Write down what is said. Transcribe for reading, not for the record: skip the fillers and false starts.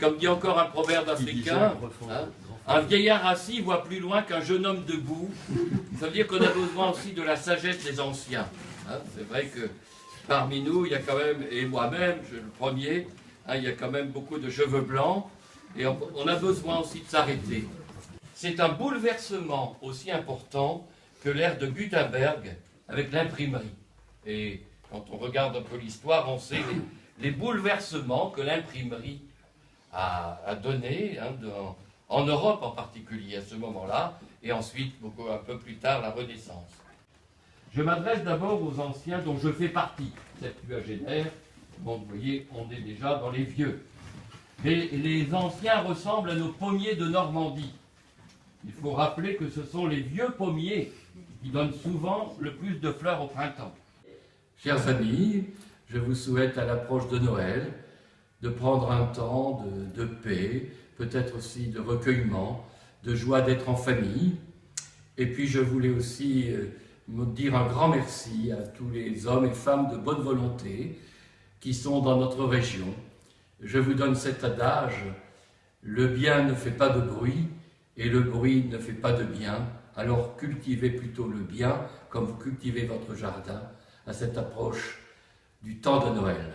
comme dit encore un proverbe africain, hein, un vieillard assis voit plus loin qu'un jeune homme debout. Ça veut dire qu'on a besoin aussi de la sagesse des anciens. Hein. C'est vrai que parmi nous, il y a quand même, et moi-même, je le premier, hein, il y a quand même beaucoup de cheveux blancs, et on a besoin aussi de s'arrêter. C'est un bouleversement aussi important que l'ère de Gutenberg avec l'imprimerie. Et quand on regarde un peu l'histoire, on sait les bouleversements que l'imprimerie a donnés, hein, en Europe en particulier à ce moment-là, et ensuite, un peu plus tard, la Renaissance. Je m'adresse d'abord aux anciens dont je fais partie, septuagénaires. Bon, vous voyez, on est déjà dans les vieux. Mais les anciens ressemblent à nos pommiers de Normandie. Il faut rappeler que ce sont les vieux pommiers qui donnent souvent le plus de fleurs au printemps. Chers amis, je vous souhaite à l'approche de Noël de prendre un temps de paix, peut-être aussi de recueillement, de joie d'être en famille. Et puis je voulais aussi dire un grand merci à tous les hommes et femmes de bonne volonté qui sont dans notre région. Je vous donne cet adage, le bien ne fait pas de bruit et le bruit ne fait pas de bien, alors cultivez plutôt le bien comme vous cultivez votre jardin à cette approche du temps de Noël.